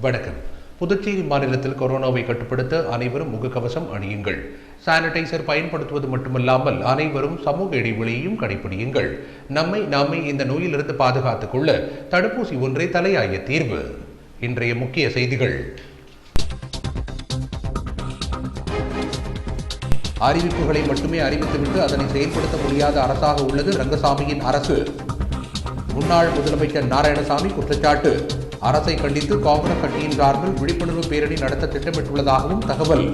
வணக்கம். புதுச்சேரி மாநிலத்தில் கொரோனாவை கட்டுப்படுத்த அனைவரும் முகக்கவசம் அணியுங்கள். சானிடைசர் பயன்படுத்துவது மட்டுமல்லாமல் அனைவரும் சமூக இடைவெளியையும் கடைபிடியுங்கள். நாமே இந்த நோயிலிருந்து பாதுகாத்துக் கொள்ள தடுப்பூசி ஒன்றே தலையாய தீர்வு. இன்றைய முக்கிய செய்திகள். அறிவிப்புகளை மட்டுமே அறிவித்துவிட்டு அதனை செயல்படுத்த முடியாத அரசாக உள்ளது ரங்கசாமியின் அரசு. முன்னாள் முதலமைச்சர் நாராயணசாமி குற்றச்சாட்டு. அரசை கண்டித்து காங்கிரஸ் கட்சியின் சார்பில் விழிப்புணர்வு பேரணி நடத்த திட்டமிட்டுள்ளதாகவும் தகவல்.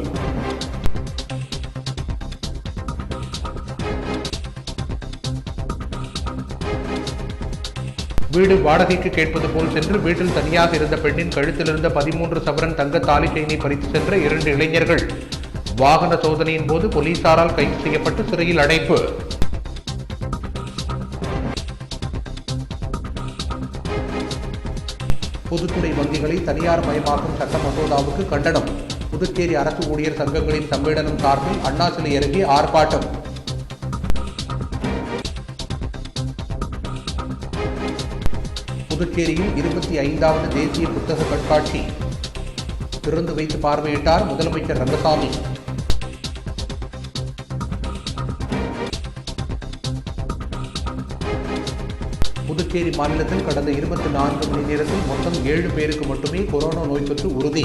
வீடு வாடகைக்கு கேட்பது போல் சென்று வீட்டில் தனியாக இருந்த பெண்ணின் கழுத்திலிருந்த 13 சவரன் தங்க தாலி செயினை பறித்து சென்ற 2 இளைஞர்கள் வாகன சோதனையின் போது போலீசாரால் கைது செய்யப்பட்டு சிறையில் அடைப்பு. பொதுத்துறை வங்கிகளை தனியார் மயமாக்கும் சட்ட மசோதாவுக்கு கண்டனம். புதுச்சேரி அரசு ஊழியர் சங்கங்களின் சம்மேளனம் சார்பில் அண்ணா சிலை அருகே ஆர்ப்பாட்டம். புதுச்சேரியில் 25வது தேசிய புத்தக கண்காட்சி திறந்து வைத்து பார்வையிட்டார் முதலமைச்சர் ரங்கசாமி. புதுச்சேரி மாநிலத்தில் கடந்த 24 மணி நேரத்தில் மொத்தம் 7 பேருக்கு மட்டுமே கொரோனா நோய் தொற்று உறுதி.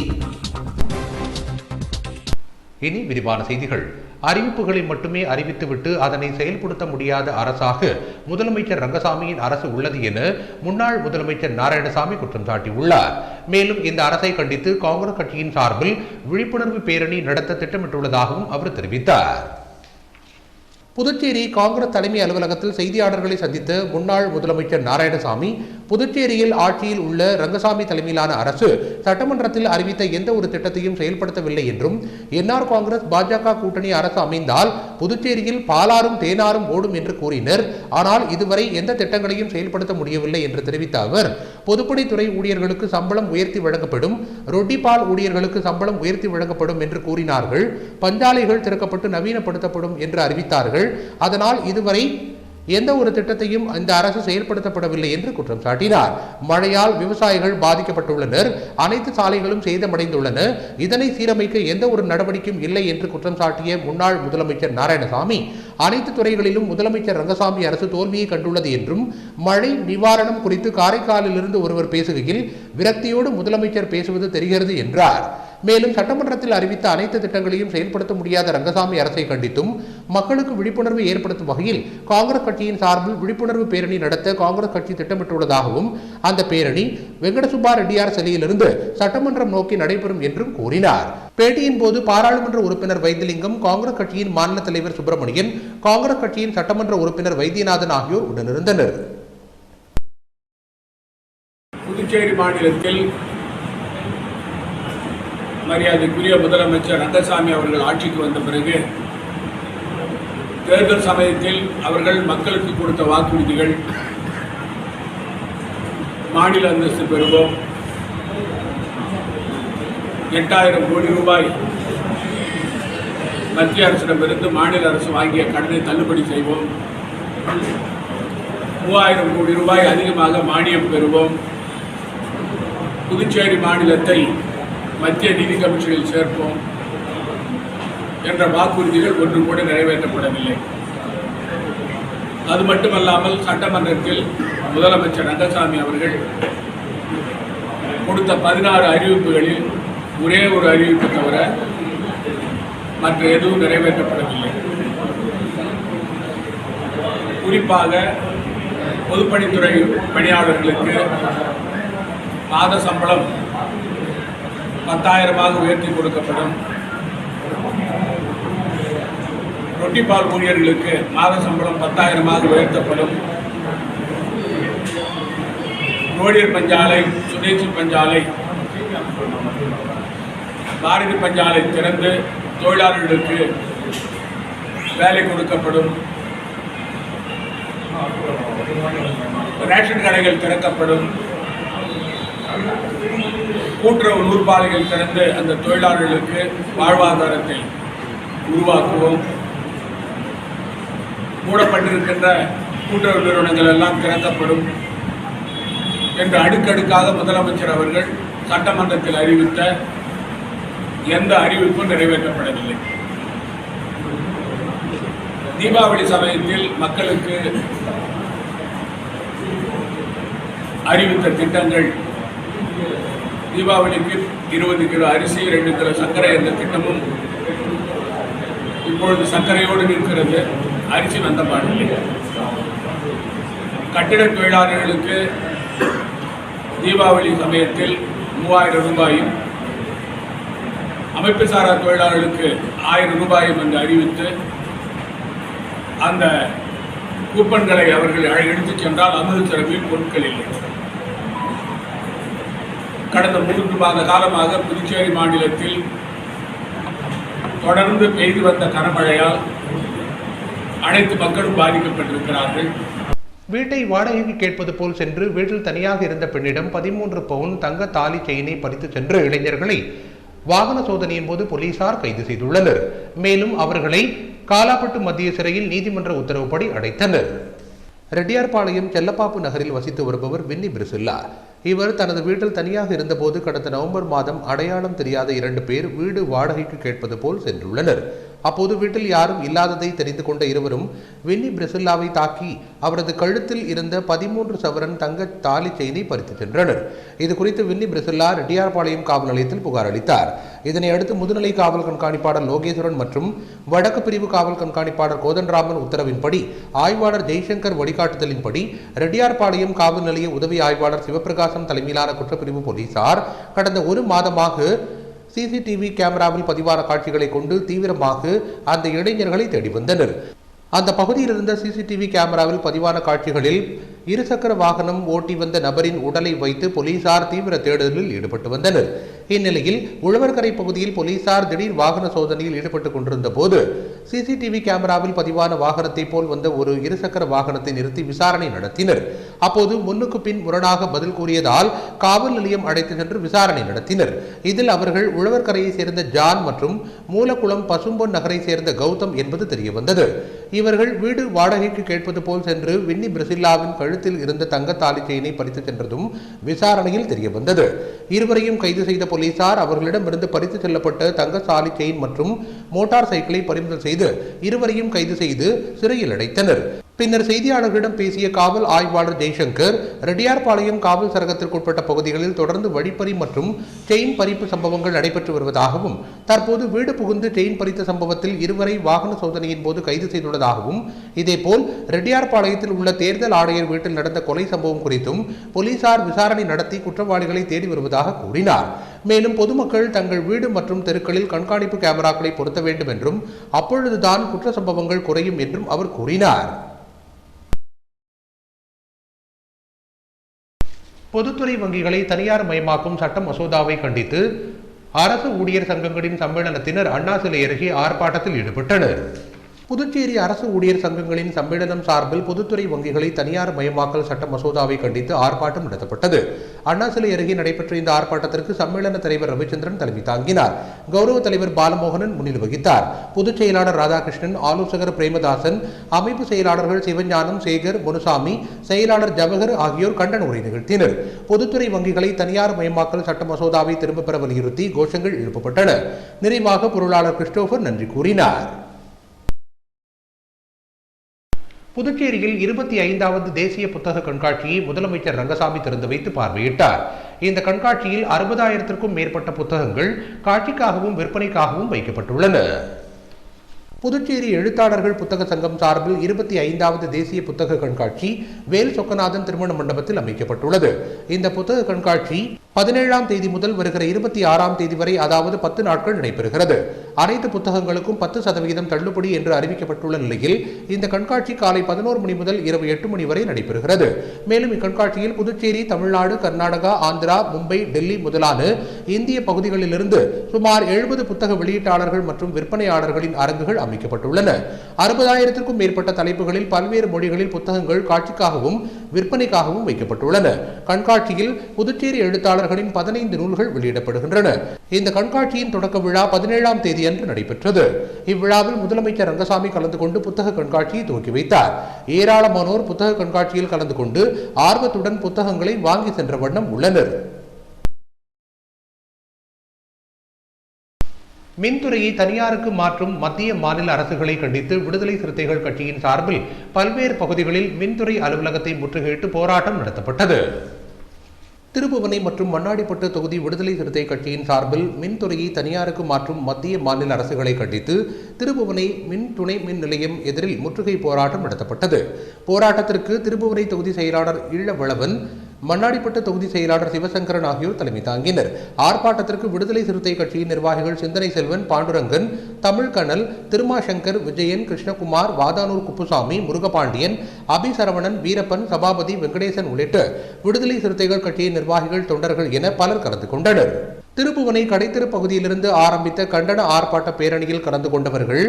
இனி விரிவான செய்திகள். அறிவிப்புகளை மட்டுமே அறிவித்துவிட்டு அதனை செயல்படுத்த முடியாத அரசாக முதலமைச்சர் ரங்கசாமியின் அரசு உள்ளது என முன்னாள் முதலமைச்சர் நாராயணசாமி குற்றம் சாட்டியுள்ளார். மேலும் இந்த அரசை கண்டித்து காங்கிரஸ் கட்சியின் சார்பில் விழிப்புணர்வு பேரணி நடத்த திட்டமிட்டுள்ளதாகவும் அவர் தெரிவித்தார். புதுச்சேரி காங்கிரஸ் தலைமை அலுவலகத்தில் செய்தியாளர்களை சந்தித்த முன்னாள் முதலமைச்சர் நாராயணசாமி, புதுச்சேரியில் ஆட்சியில் உள்ள ரங்கசாமி தலைமையிலான அரசு சட்டமன்றத்தில் அறிவித்த எந்த ஒரு திட்டத்தையும் செயல்படுத்தவில்லை என்றும், என்ஆர் காங்கிரஸ் பாஜக கூட்டணி அரசு அமைந்தால் புதுச்சேரியில் பாலாறும் தேனாரும் ஓடும் என்று கூறினர். ஆனால் இதுவரை எந்த திட்டங்களையும் செயல்படுத்த முடியவில்லை என்று தெரிவித்த அவர், பொதுப்பணித்துறை ஊழியர்களுக்கு சம்பளம் உயர்த்தி வழங்கப்படும், ரொட்டி பால் ஊழியர்களுக்கு சம்பளம் உயர்த்தி வழங்கப்படும் என்று கூறினார்கள். பஞ்சாலைகள் திறக்கப்பட்டு நவீனப்படுத்தப்படும் என்று அறிவித்தார்கள். அதனால் இதுவரை எந்த ஒரு திட்டத்தையும் இந்த அரசு செயல்படுத்தப்படவில்லை என்று குற்றம் சாட்டினார். மழையால் விவசாயிகள் பாதிக்கப்பட்டுள்ளனர். அனைத்து சாலைகளும் சேதமடைந்துள்ளன. இதனை சீரமைக்க எந்த ஒரு நடவடிக்கையும் இல்லை என்று குற்றம் சாட்டிய முன்னாள் முதலமைச்சர் நாராயணசாமி, அனைத்து துறைகளிலும் முதலமைச்சர் ரங்கசாமி அரசு தோல்வியை கண்டுள்ளது என்றும், மழை நிவாரணம் குறித்து காரைக்காலிலிருந்து ஒருவர் பேசுகையில் விரக்தியோடு முதலமைச்சர் பேசுவது தெரிகிறது என்றார். மேலும் சட்டமன்றத்தில் அறிவித்த அனைத்து திட்டங்களையும் செயல்படுத்த முடியாத ரங்கசாமி அரசை கண்டித்தும் மக்களுக்கு விழிப்புணர்வு ஏற்படுத்தும் வகையில் காங்கிரஸ் கட்சியின் சார்பில் விழிப்புணர்வு பேரணி நடத்த காங்கிரஸ் கட்சி திட்டமிட்டுள்ளதாகவும், அந்த பேரணி வெங்கடசுப்பா ரெட்டியார் சிலையிலிருந்து சட்டமன்றம் நோக்கி நடைபெறும் என்றும் கூறினார். பேட்டியின் போது பாராளுமன்ற உறுப்பினர் வைத்திலிங்கம், காங்கிரஸ் கட்சியின் மாநில தலைவர் சுப்பிரமணியன், காங்கிரஸ் கட்சியின் சட்டமன்ற உறுப்பினர் வைத்தியநாதன் ஆகியோர் உடனிருந்தனர். புதுச்சேரி மாநிலத்தில் மரியாதைக்குரிய முதலமைச்சர் ரங்கசாமி அவர்கள் ஆட்சிக்கு வந்த பிறகு தேர்தல் சமயத்தில் அவர்கள் மக்களுக்கு கொடுத்த வாக்குறுதிகள், மாநில அந்தஸ்து பெறுவோம், 8000 கோடி ரூபாய் மத்திய அரசிடமிருந்து மாநில அரசு வாங்கிய கடனை தள்ளுபடி செய்வோம், 3000 கோடி ரூபாய் அதிகமாக மானியம் பெறுவோம், புதுச்சேரி மாநிலத்தை மத்திய நிதி கமிஷனில் சேர்ப்போம் என்ற வாக்குறுதிகள் ஒன்று கூட நிறைவேற்றப்படவில்லை. அது மட்டுமல்லாமல் சட்டமன்றத்தில் முதலமைச்சர் ரங்கசாமி அவர்கள் கொடுத்த 16 அறிவிப்புகளில் ஒரே ஒரு அறிவிப்பு தவிர மற்ற எதுவும் நிறைவேற்றப்படவில்லை. குறிப்பாக பொதுப்பணித்துறை பணியாளர்களுக்கு மாத சம்பளம் 10,000 உயர்த்தி கொடுக்கப்படும், ரொட்டி பால் ஊழியர்களுக்கு மாத சம்பளம் 10,000 உயர்த்தப்படும், ரோடியர் பஞ்சாலை, சுதேசி பஞ்சாலை, பாரதி பஞ்சாலை திறந்து தொழிலாளர்களுக்கு வேலை கொடுக்கப்படும், ரேஷன் கடைகள் திறக்கப்படும், கூட்டுறவு நூற்பாலைகள் திறந்து அந்த தொழிலாளர்களுக்கு வாழ்வாதாரத்தை உருவாக்குவோம். மூடப்பட்டிருக்கின்ற கூட்டுறவு நிறுவனங்கள் எல்லாம் திறக்கப்படும் என்று அடுக்கடுக்காக முதலமைச்சர் அவர்கள் சட்டமன்றத்தில் அறிவித்த எந்த அறிவிப்பும் நிறைவேற்றப்படவில்லை. தீபாவளி சமயத்தில் மக்களுக்கு அறிவித்த திட்டங்கள், தீபாவளிக்கு 20 கிலோ அரிசி 2 கிலோ சர்க்கரை என்ற திட்டமும் இப்பொழுது சர்க்கரையோடு நிற்கிறது. அரிசி வந்த பாடில்லை. கட்டிட தொழிலாளர்களுக்கு தீபாவளி சமயத்தில் 3000 ரூபாயும், அமைப்பு சாரா தொழிலாளர்களுக்கு 1000 ரூபாயும் என்று அறிவித்து அந்த கூப்பன்களை அவர்கள் எடுத்துச் சென்றால் அமிர்தசரஸில் பொருட்கள் இல்லை. கடந்த 3 மாத காலமாக புதுச்சேரி மாநிலத்தில் தொடர்ந்து பெய்து வந்த கனமழையால் அனைத்து மக்களும் பாதிக்கப்பட்டிருக்கிறார்கள். வீட்டை வாடகைக்கு கேட்பது போல் சென்று வீட்டில் தனியாக இருந்த பெண்ணிடம் 13 பவுன் தங்க தாலி செயினை பறித்து சென்ற இளைஞர்களை வாகன சோதனையின் போது போலீசார் கைது செய்துள்ளனர். மேலும் அவர்களை காலாப்பட்டு மத்திய சிறையில் நீதிமன்ற உத்தரவுப்படி அடைத்தனர். ரெட்டியார்பாளையம் செல்லப்பாப்பு நகரில் வசித்து வருபவர் வின்னி பிரிசில்லா. இவர் தனது வீட்டில் தனியாக இருந்தபோது கடந்த நவம்பர் மாதம் அடையாளம் தெரியாத 2 பேர் வீடு வாடகைக்கு கேட்பது போல் சென்றுள்ளனர். அப்போது வீட்டில் யாரும் இல்லாததை தெரிந்து கொண்ட இருவரும் வின்னி பிரிசில்லாவை தாக்கி அவரது கழுத்தில் இருந்த 13 சவரன் தங்க தாலி செயினை பறித்து சென்றனர். இது குறித்து வின்னி பிரிசில்லா ரெட்டியார்பாளையம் காவல் நிலையத்தில் புகார் அளித்தார். இதனை அடுத்து முதுநிலை காவல் கண்காணிப்பாளர் லோகேஸ்வரன் மற்றும் வடக்கு பிரிவு காவல் கண்காணிப்பாளர் கோதண்டராமன் உத்தரவின்படி ஆய்வாளர் ஜெய்சங்கர் வழிகாட்டுதலின்படி ரெட்டியார்பாளையம் காவல் நிலைய உதவி ஆய்வாளர் சிவபிரகாசம் தலைமையிலான குற்றப்பிரிவு போலீசார் கடந்த 1 மாதமாக சிசிடிவி கேமராவில் பதிவான காட்சிகளை கொண்டு தீவிரமாக அந்த இளைஞர்களை தேடி வந்தனர். அந்த பகுதியில் இருந்த சிசிடிவி கேமராவில் பதிவான காட்சிகளில் இருசக்கர வாகனம் ஓட்டி வந்த நபரின் உடலை வைத்து போலீசார் தீவிர தேடுதலில் ஈடுபட்டு வந்தனர். இந்நிலையில் உழவர்கரை பகுதியில் போலீசார் திடீர் வாகன சோதனையில் ஈடுபட்டுக் கொண்டிருந்த போது சிசிடிவி கேமராவில் பதிவான வாகனத்தை போல் வந்த ஒரு இருசக்கர வாகனத்தை நிறுத்தி விசாரணை நடத்தினர். அப்போது முன்னுக்கு பின் முரணாக பதில் கூறியதால் காவல் நிலையம் அழைத்து சென்று விசாரணை நடத்தினர். இதில் அவர்கள் உழவர்கரையை சேர்ந்த ஜான் மற்றும் மூலக்குளம் பசும்பொன் நகரை சேர்ந்த கௌதம் என்பது தெரியவந்தது. இவர்கள் வீடு வாடகைக்கு கேட்பது போல் சென்று வின்னி பிரிசில்லாவின் கழுத்தில் இருந்த தங்க தாலி செயினை பறித்து சென்றதும் விசாரணையில் தெரியவந்தது. இருவரையும் கைது செய்த போலீசார் அவர்களிடமிருந்து பறித்து செல்லப்பட்ட தங்க தாலி செயின் மற்றும் மோட்டார் சைக்கிளை பறிமுதல் செய்து இருவரையும் கைது செய்து சிறையில் அடைத்தனர். பின்னர் செய்தியாளர்களிடம் பேசிய காவல் ஆய்வாளர் ஜெய்சங்கர், ரெட்டியார்பாளையம் காவல் சரகத்திற்குட்பட்ட பகுதிகளில் தொடர்ந்து வழிப்பறி மற்றும் செயின் பறிப்பு சம்பவங்கள் நடைபெற்று வருவதாகவும் தற்போது வீடு புகுந்து செயின் பறித்த சம்பவத்தில் இருவரை வாகன சோதனையின் போது கைது செய்துள்ளதாகவும் இதேபோல் ரெட்டியார்பாளையத்தில் உள்ள தேர்தல் ஆணையர் வீட்டில் நடந்த கொலை சம்பவம் குறித்தும் போலீசார் விசாரணை நடத்தி குற்றவாளிகளை தேடி வருவதாக கூறினார். மேலும் பொதுமக்கள் தங்கள் வீடு மற்றும் தெருக்களில் கண்காணிப்பு கேமராக்களை பொருத்த வேண்டும் என்றும் அப்பொழுதுதான் குற்ற சம்பவங்கள் குறையும் என்றும் அவர் கூறினார். பொதுத்துறை வங்கிகளை தனியார் மயமாக்கும் சட்ட மசோதாவை கண்டித்து அரசு ஊழியர் சங்கங்களின் சம்மேளனத்தினர் அண்ணா சிலை அருகே ஆர்ப்பாட்டத்தில் ஈடுபட்டனர். புதுச்சேரி அரசு ஊழியர் சங்கங்களின் சம்மேளனம் சார்பில் பொதுத்துறை வங்கிகளை தனியார் மயமாக்கல் சட்ட மசோதாவை கண்டித்து ஆர்ப்பாட்டம் நடத்தப்பட்டது. அண்ணா சிலை அருகே நடைபெற்ற இந்த ஆர்ப்பாட்டத்திற்கு சம்மேளன தலைவர் ரவிச்சந்திரன் தலைமை தாங்கினார். கௌரவ தலைவர் பாலமோகனன் முன்னிலை வகித்தார். பொதுச் செயலாளர் ராதாகிருஷ்ணன், ஆலோசகர் பிரேமதாசன், அமைப்பு செயலாளர்கள் சிவஞானம், சேகர், முனுசாமி, செயலாளர் ஜவஹர் ஆகியோர் கண்டன உரை நிகழ்த்தினர். பொதுத்துறை வங்கிகளை தனியார் மயமாக்கல் சட்ட மசோதாவை திரும்பப் பெற வலியுறுத்தி கோஷங்கள் எழுப்பப்பட்டன. நிறைவாக பொருளாளர் கிறிஸ்டோபர் நன்றி கூறினார். புதுச்சேரியில் 25வது தேசிய புத்தக கண்காட்சியை முதலமைச்சர் ரங்கசாமி திறந்து வைத்து பார்வையிட்டார். இந்த கண்காட்சியில் 60,000க்கும் மேற்பட்ட புத்தகங்கள் காட்சிக்காகவும் விற்பனைக்காகவும் வைக்கப்பட்டுள்ளன. புதுச்சேரி எழுத்தாளர்கள் புத்தக சங்கம் சார்பில் 25வது தேசிய புத்தக கண்காட்சி வேல் சொக்கநாதன் திருமண மண்டபத்தில் அமைக்கப்பட்டுள்ளது. இந்த புத்தக கண்காட்சி 17ஆம் தேதி முதல் வருகிற 26ஆம் தேதி வரை, அதாவது 10 நாட்கள் நடைபெறுகிறது. அனைத்து புத்தகங்களுக்கும் 10% தள்ளுபடி என்று அறிவிக்கப்பட்டுள்ள நிலையில் இந்த கண்காட்சி காலை 11 மணி முதல் இரவு 8 மணி வரை நடைபெறுகிறது. மேலும் இக்கண்காட்சியில் புதுச்சேரி, தமிழ்நாடு, கர்நாடகா, ஆந்திரா, மும்பை, டெல்லி முதலான இந்திய பகுதிகளிலிருந்து சுமார் 70 புத்தக வெளியீட்டாளர்கள் மற்றும் விற்பனையாளர்களின் அரங்குகள் அமைக்கப்பட்டுள்ளன. 60,000க்கும் மேற்பட்ட தலைப்புகளில் பல்வேறு மொழிகளில் புத்தகங்கள் காட்சிக்காகவும் விற்பனைக்காகவும் வைக்கப்பட்டுள்ளன. கண்காட்சியில் புதுச்சேரி எழுத்தாளர்களின் 15 நூல்கள் வெளியிடப்படுகின்றன. இந்த கண்காட்சியின் தொடக்க விழா 17ஆம் தேதி அன்று நடைபெற்றது. இவ்விழாவில் முதலமைச்சர் ரங்கசாமி கலந்து கொண்டு புத்தக கண்காட்சியை துவக்கி வைத்தார். ஏராளமானோர் புத்தக கண்காட்சியில் கலந்து கொண்டு ஆர்வத்துடன் புத்தகங்களை வாங்கி சென்ற வண்ணம் உள்ளனர். மின்துறையை தனியாருக்கு மாற்றும் மத்திய மாநில அரசுகளை கண்டித்து விடுதலை சிறுத்தைகள் கட்சியின் சார்பில் பல்வேறு பகுதிகளில் மின்துறை அலுவலகத்தை முற்றுகையிட்டு போராட்டம் நடத்தப்பட்டது. திருபுவனை மற்றும் மண்ணாடிப்பட்டு தொகுதி விடுதலை சிறுத்தை கட்சியின் சார்பில் மின்துறையை தனியாருக்கு மாற்றும் மத்திய மாநில அரசுகளை கண்டித்து திருபுவனை மின் துணை மின் நிலையம் எதிரில் முற்றுகை போராட்டம் நடத்தப்பட்டது. போராட்டத்திற்கு திருபுவனை தொகுதி செயலாளர் ஈழவளவன், மண்ணாடிப்பட்டு தொகுதி செயலாளர் சிவசங்கரன் ஆகியோர் தலைமை தாங்கினர். ஆர்ப்பாட்டத்திற்கு விடுதலை சிறுத்தை கட்சியின் நிர்வாகிகள் சிந்தனை செல்வன், பாண்டுரங்கன், தமிழ்கனல், திருமாசங்கர், விஜயன், கிருஷ்ணகுமார், வாதானூர் குப்புசாமி, முருகபாண்டியன், அபிசரவணன், வீரப்பன், சபாபதி, வெங்கடேசன் உள்ளிட்ட விடுதலை சிறுத்தைகள் கட்சியின் நிர்வாகிகள், தொண்டர்கள் என பலர் கலந்து கொண்டனர். திருபுவனை கடைத்தெரு பகுதியிலிருந்து ஆரம்பித்த கண்டன ஆர்ப்பாட்ட பேரணியில் கலந்து கொண்டவர்கள்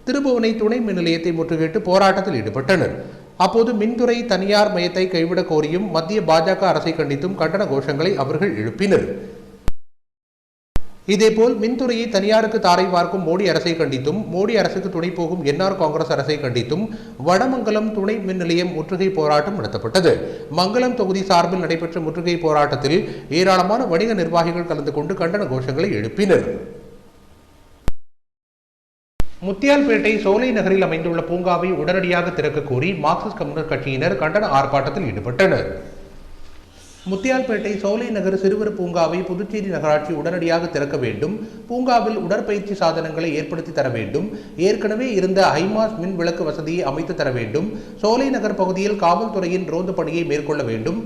திருபுவனை துணை மின் நிலையத்தை முற்றுகையிட்டு போராட்டத்தில் ஈடுபட்டனர். அப்போது மின்துறை தனியார் மையத்தை கைவிடக் கோரியும் மத்திய பாஜக அரசை கண்டித்தும் கண்டன கோஷங்களை அவர்கள் எழுப்பினர். இதேபோல் மின்துறையை தனியாருக்கு தாரை பார்க்கும் மோடி அரசை கண்டித்தும், மோடி அரசுக்கு துணை போகும் என்ஆர் காங்கிரஸ் அரசை கண்டித்தும் வடமங்கலம் துணை மின் நிலையம் முற்றுகை போராட்டம் நடத்தப்பட்டது. மங்கலம் தொகுதி சார்பில் நடைபெற்ற முற்றுகை போராட்டத்தில் ஏராளமான வணிக நிர்வாகிகள் கலந்து கொண்டு கண்டன கோஷங்களை எழுப்பினர். முத்தியால்பேட்டை சோலை நகரில் அமைந்துள்ள பூங்காவை உடனடியாக திறக்க கோரி மார்க்சிஸ்ட் கம்யூனிஸ்ட் கட்சியினர் கண்டன ஆர்ப்பாட்டத்தில் ஈடுபட்டனர். முத்தியால்பேட்டை சோலை நகர் சிறுவர் பூங்காவை புதுச்சேரி நகராட்சி உடனடியாக திறக்க வேண்டும், பூங்காவில் உடற்பயிற்சி சாதனங்களை ஏற்படுத்தி தர வேண்டும், ஏற்கனவே இருந்த ஹைமாஸ் மின் விளக்கு வசதியை அமைத்து தர வேண்டும், சோலை நகர் பகுதியில் காவல்துறையின் ரோந்து பணியை மேற்கொள்ள வேண்டும்,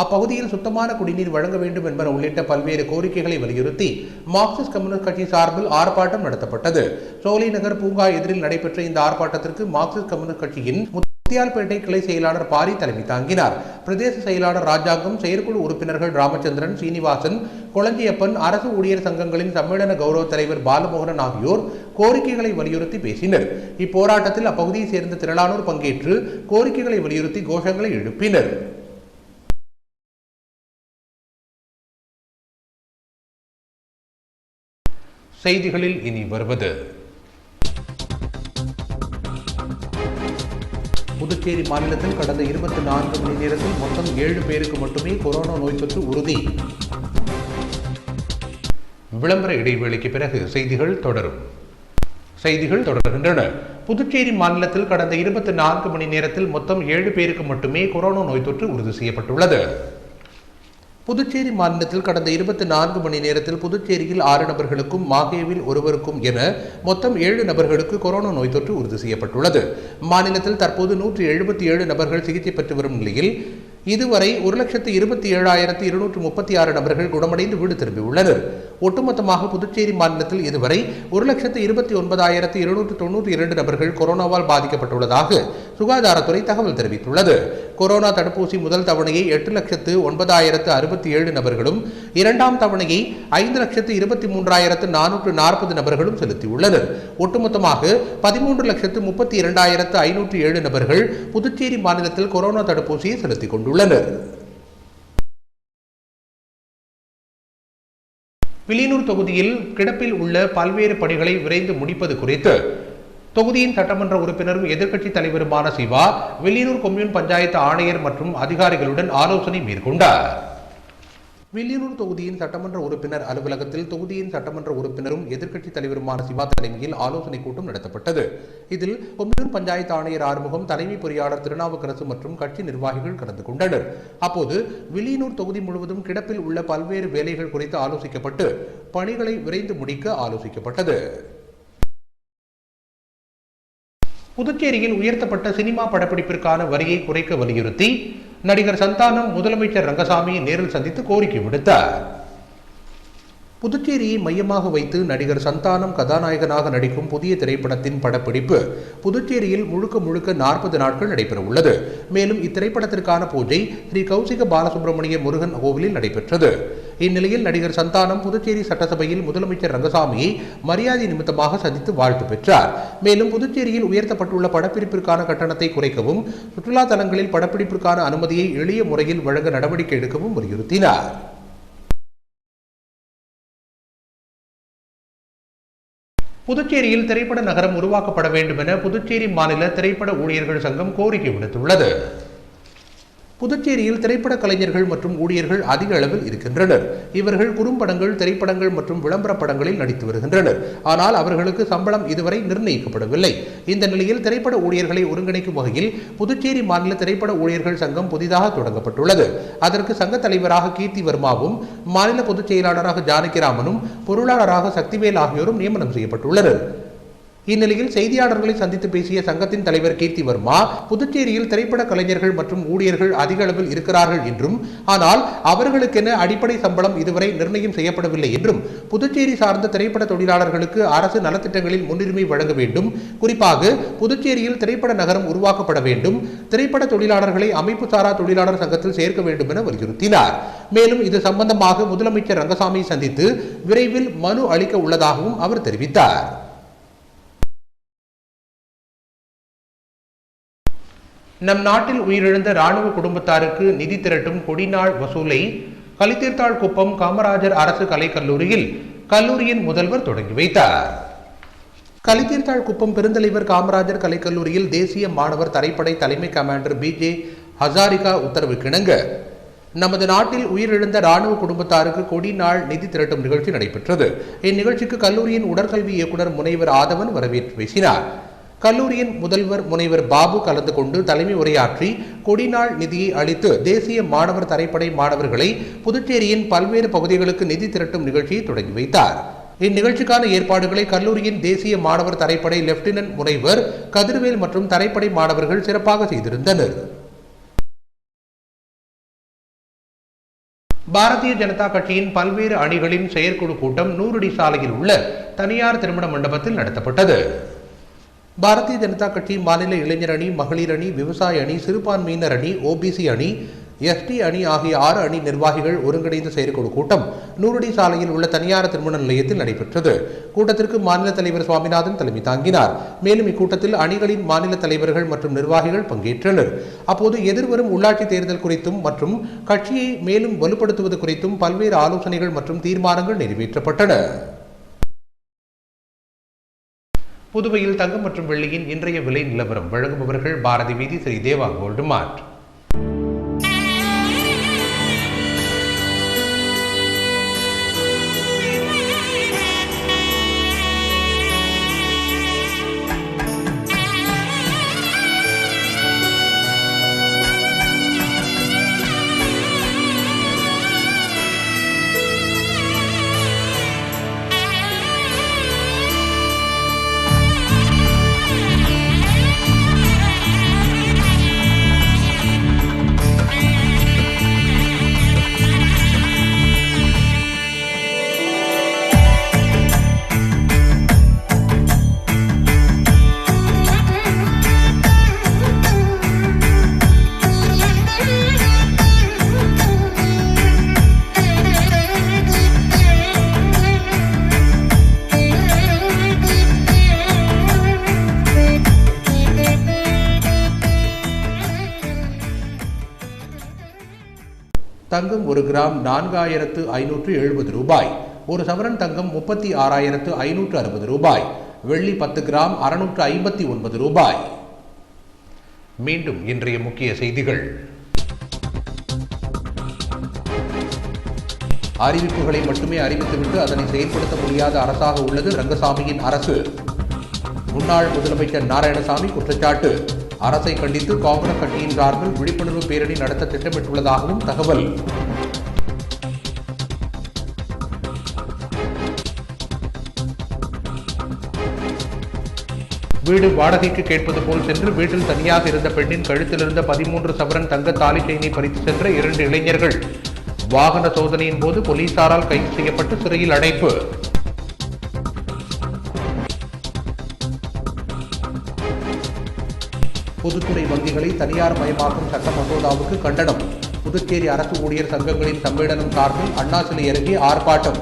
அப்பகுதியில் சுத்தமான குடிநீர் வழங்க வேண்டும் என்பன உள்ளிட்ட பல்வேறு கோரிக்கைகளை வலியுறுத்தி மார்க்சிஸ்ட் கம்யூனிஸ்ட் கட்சி சார்பில் ஆர்ப்பாட்டம் நடத்தப்பட்டது. சோலை நகர் பூங்கா எதிரில் நடைபெற்ற இந்த ஆர்ப்பாட்டத்திற்கு மார்க்சிஸ்ட் கம்யூனிஸ்ட் கட்சியின் முத்தியால்பேட்டை கிளை செயலாளர் பாரி தலைமை தாங்கினார். பிரதேச செயலாளர் ராஜாங்கம், செயற்குழு உறுப்பினர்கள் ராமச்சந்திரன், சீனிவாசன், கொளஞ்சியப்பன், அரசு ஊழியர் சங்கங்களின் சம்மேளன கௌரவ தலைவர் பாலமோகனன் ஆகியோர் கோரிக்கைகளை வலியுறுத்தி பேசினர். இப்போராட்டத்தில் அப்பகுதியை சேர்ந்த திரளானோர் பங்கேற்று கோரிக்கைகளை வலியுறுத்தி கோஷங்களை எழுப்பினர். செய்திகளில் இனி வருவது: புதுச்சேரி மாநிலத்தில் கடந்த 24 மணி நேரத்தில் மொத்தம் 7 பேருக்கு மட்டுமே கொரோனா நோய் தொற்று உறுதி. விளம்பர இடைவேளைக்கு பிறகு செய்திகள் தொடர்கின்றன. புதுச்சேரி மாநிலத்தில் கடந்த 24 மணி நேரத்தில் மொத்தம் 7 பேருக்கு மட்டுமே கொரோனா நோய் தொற்று உறுதி செய்யப்பட்டுள்ளது. புதுச்சேரி மாநிலத்தில் கடந்த 24 மணி நேரத்தில் புதுச்சேரியில் 6 நபர்களுக்கும் மாகேவில் ஒருவருக்கும் என மொத்தம் 7 நபர்களுக்கு கொரோனா நோய் தொற்று உறுதி செய்யப்பட்டுள்ளது. மாநிலத்தில் தற்போது 177 நபர்கள் சிகிச்சை பெற்று வரும் நிலையில் இதுவரை 1,27,236 நபர்கள் குணமடைந்து வீடு திரும்பியுள்ளனர். ஒட்டுமொத்தமாக புதுச்சேரி மாநிலத்தில் இதுவரை 1,29,292 நபர்கள் கொரோனாவால் பாதிக்கப்பட்டுள்ளதாக சுகாதாரத்துறை தகவல் தெரிவித்துள்ளது. கொரோனா தடுப்பூசி முதல் தவணையை 8,09,067 நபர்களும், இரண்டாம் தவணையை 5,23,440 நபர்களும் செலுத்தியுள்ளனர். ஒட்டுமொத்தமாக 13,32,507 நபர்கள் புதுச்சேரி மாநிலத்தில் கொரோனா தடுப்பூசியை செலுத்திக் கொண்டுள்ளனர். வில்லியனூர் தொகுதியில் கிடப்பில் உள்ள பல்வேறு பணிகளை விரைந்து முடிப்பது குறித்து தொகுதியின் சட்டமன்ற உறுப்பினரும் எதிர்க்கட்சி தலைவருமான சிவா வில்லியனூர் கொம்யூன் பஞ்சாயத்து ஆணையர் மற்றும் அதிகாரிகளுடன் ஆலோசனை மேற்கொண்டார். வில்லியனூர் தொகுதியின் சட்டமன்ற உறுப்பினர் அலுவலகத்தில் தொகுதியின் சட்டமன்ற உறுப்பினரும் எதிர்க்கட்சி தலைவருமான சிவா தலைமையில் ஆலோசனை கூட்டம் நடத்தப்பட்டது. இதில் கொம்யூன் பஞ்சாயத்து ஆணையர் ஆறுமுகம், தலைமை பொறியாளர் திருநாவுக்கரசு மற்றும் கட்சி நிர்வாகிகள் கலந்து கொண்டனர். அப்போது வில்லியனூர் தொகுதி முழுவதும் கிடப்பில் உள்ள பல்வேறு வேலைகள் குறித்து ஆலோசிக்கப்பட்டு பணிகளை விரைந்து முடிக்க ஆலோசிக்கப்பட்டது. புதுச்சேரியில் உயர்த்தப்பட்ட சினிமா படப்பிடிப்பிற்கான வரியை குறைக்க வலியுறுத்தி நடிகர் சந்தானம் முதலமைச்சர் ரங்கசாமியை நேரில் சந்தித்து கோரிக்கை விடுத்தார். புதுச்சேரியை மையமாக வைத்து நடிகர் சந்தானம் கதாநாயகனாக நடிக்கும் புதிய திரைப்படத்தின் படப்பிடிப்பு புதுச்சேரியில் முழுக்க 40 நாட்கள் நடைபெற உள்ளது. மேலும் இத்திரைப்படத்திற்கான பூஜை ஸ்ரீ கௌசிக பாலசுப்ரமணிய முருகன் கோவிலில் நடைபெற்றது. இந்நிலையில் நடிகர் சந்தானம் புதுச்சேரி சட்டசபையில் முதலமைச்சர் ரங்கசாமியை மரியாதை நிமித்தமாக சந்தித்து வாழ்த்து பெற்றார். மேலும் புதுச்சேரியில் உயர்த்தப்பட்டுள்ள படப்பிடிப்பிற்கான கட்டணத்தை குறைக்கவும், சுற்றுலா தலங்களில் படப்பிடிப்பிற்கான அனுமதியை எளிய முறையில் வழங்க நடவடிக்கை எடுக்கவும் வலியுறுத்தினார். புதுச்சேரியில் திரைப்பட நகரம் உருவாக்கப்பட வேண்டும் என புதுச்சேரி மாநில திரைப்பட ஊழியர்கள் சங்கம் கோரிக்கை விடுத்துள்ளது. புதுச்சேரியில் திரைப்பட கலைஞர்கள் மற்றும் ஊழியர்கள் அதிக அளவில் இருக்கின்றனர். இவர்கள் குறும்படங்கள், திரைப்படங்கள் மற்றும் விளம்பர படங்களில் நடித்து வருகின்றனர். ஆனால் அவர்களுக்கு சம்பளம் இதுவரை நிர்ணயிக்கப்படவில்லை. இந்த நிலையில் திரைப்பட ஊழியர்களை ஒருங்கிணைக்கும் வகையில் புதுச்சேரி மாநில திரைப்பட ஊழியர்கள் சங்கம் புதிதாக தொடங்கப்பட்டுள்ளது. அதற்கு சங்க தலைவராக கீர்த்தி வர்மாவும், மாநில பொதுச் செயலாளராக ஜானகிராமனும், பொருளாளராக சக்திவேல் ஆகியோரும் நியமனம் செய்யப்பட்டுள்ளனர். இந்நிலையில் செய்தியாளர்களை சந்தித்து பேசிய சங்கத்தின் தலைவர் கீர்த்தி வர்மா, புதுச்சேரியில் திரைப்பட கலைஞர்கள் மற்றும் ஊழியர்கள் அதிக அளவில் இருக்கிறார்கள் என்றும், ஆனால் அவர்களுக்கென அடிப்படை சம்பளம் இதுவரை நிர்ணயம் செய்யப்படவில்லை என்றும், புதுச்சேரி சார்ந்த திரைப்பட தொழிலாளர்களுக்கு அரசு நலத்திட்டங்களில் முன்னுரிமை வழங்க வேண்டும், குறிப்பாக புதுச்சேரியில் திரைப்பட நகரம் உருவாக்கப்பட வேண்டும், திரைப்பட தொழிலாளர்களை அமைப்பு சாரா தொழிலாளர் சங்கத்தில் சேர்க்க வேண்டும் என வலியுறுத்தினார். மேலும் இது சம்பந்தமாக முதலமைச்சர் ரங்கசாமியை சந்தித்து விரைவில் மனு அளிக்க உள்ளதாகவும் அவர் தெரிவித்தார். நம் நாட்டில் உயிரிழந்த ராணுவ குடும்பத்தாருக்கு நிதி திரட்டும் கொடிநாள் வசூலை கலித்தீர்த்தாழ்குப்பம் காமராஜர் அரசு கலைக்கல்லூரியில் கல்லூரியின் முதல்வர் தொடங்கி வைத்தார். கலித்தீர்த்தாழ்குப்பம் பெருந்தலைவர் காமராஜர் கலைக்கல்லூரியில் தேசிய மாணவர் தரைப்படை தலைமை கமாண்டர் BJ ஹசாரிகா உத்தரவுக்கிணங்க நமது நாட்டில் உயிரிழந்த ராணுவ குடும்பத்தாருக்கு கொடி நாள் நிதி திரட்டும் நிகழ்ச்சி நடைபெற்றது. இந்நிகழ்ச்சிக்கு கல்லூரியின் உடற்கல்வி இயக்குனர் முனைவர் ஆதவன் வரவேற்று பேசினார். கல்லூரியின் முதல்வர் முனைவர் பாபு கலந்து கொண்டு தலைமை உரையாற்றி கொடிநாள் நிதியை அளித்து தேசிய மாணவர் தரைப்படை மாணவர்களை புதுச்சேரியின் பல்வேறு பகுதிகளுக்கு நிதி திரட்டும் நிகழ்ச்சியை தொடங்கி வைத்தார். இந்நிகழ்ச்சிக்கான ஏற்பாடுகளை கல்லூரியின் தேசிய மாணவர் தரைப்படை லெப்டினன்ட் முனைவர் கதிர்வேல் மற்றும் தரைப்படை மாணவர்கள் சிறப்பாக செய்திருந்தனர். பாரதிய ஜனதா கட்சியின் பல்வேறு அணிகளின் செயற்குழு கூட்டம் 100 அடி சாலையில் உள்ள தனியார் திருமண மண்டபத்தில் நடத்தப்பட்டது. பாரதிய ஜனதா கட்சி மாநில இளைஞர் அணி, மகளிர் அணி, விவசாய அணி, சிறுபான்மையினர் அணி, OBC அணி, ST அணி ஆகிய 6 அணி நிர்வாகிகள் ஒருங்கிணைந்த செயற்குழு கூட்டம் 100 அடி சாலையில் உள்ள தனியார் திருமண நிலையத்தில் நடைபெற்றது. கூட்டத்திற்கு மாநில தலைவர் சுவாமிநாதன் தலைமை தாங்கினார். மேலும் இக்கூட்டத்தில் அணிகளின் மாநில தலைவர்கள் மற்றும் நிர்வாகிகள் பங்கேற்றனர். அப்போது எதிர்வரும் உள்ளாட்சி தேர்தல் குறித்தும் மற்றும் கட்சியை மேலும் வலுப்படுத்துவது குறித்தும் பல்வேறு ஆலோசனைகள் மற்றும் தீர்மானங்கள் நிறைவேற்றப்பட்டன. புதுவையில் தங்கம் மற்றும் வெள்ளியின் இன்றைய விலை நிலவரம் வழங்குபவர்கள் பாரதி வீதி ஸ்ரீ தேவா கோல்டு மார்ட். தங்கம் 1 கிராம் 4570 ரூபாய். ஒரு சவரன் தங்கம் 36,560 ரூபாய். வெள்ளி 10 கிராம் 659 ரூபாய். மீண்டும் இன்றைய முக்கிய செய்திகள். அறிவிப்புகளை மட்டுமே அறிவித்துவிட்டு அதனை செயல்படுத்த முடியாத அரசாக உள்ளது ரங்கசாமியின் அரசு. முன்னாள் முதலமைச்சர் நாராயணசாமி குற்றச்சாட்டு. அரசை கண்டித்து காங்கிரஸ் கட்சியின் சார்பில் விழிப்புணர்வு பேரணி நடத்த திட்டமிட்டுள்ளதாகவும் தகவல். வீடு வாடகைக்கு கேட்பது போல் சென்று வீட்டில் தனியாக இருந்த பெண்ணின் கழுத்திலிருந்த 13 சவரன் தங்க தாலி செயினை பறித்து சென்ற 2 இளைஞர்கள் வாகன சோதனையின் போது போலீசாரால் கைது செய்யப்பட்டு சிறையில் அடைப்பு. பொதுத்துறை வங்கிகளை தனியார் மயமாக்கும் சட்ட மசோதாவுக்கு கண்டனம். புதுச்சேரி அரசு ஊழியர் சங்கங்களின் சம்மேளனம் சார்பில் அண்ணா சிலை அருகே ஆர்ப்பாட்டம்.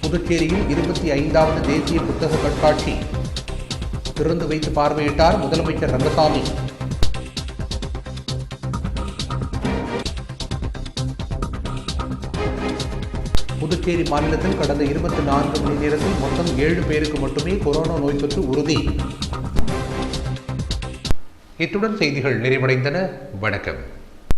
புதுச்சேரியில் 25வது தேசிய புத்தக கண்காட்சி திறந்து வைத்து பார்வையிட்டார் முதலமைச்சர் ரங்கசாமி. புதுச்சேரி மாநிலத்தில் கடந்த 24 மணி நேரத்தில் மொத்தம் 7 பேருக்கு மட்டுமே கொரோனா நோய் தொற்று உறுதி. இத்துடன் செய்திகள் நிறைவடைந்தன. வணக்கம்.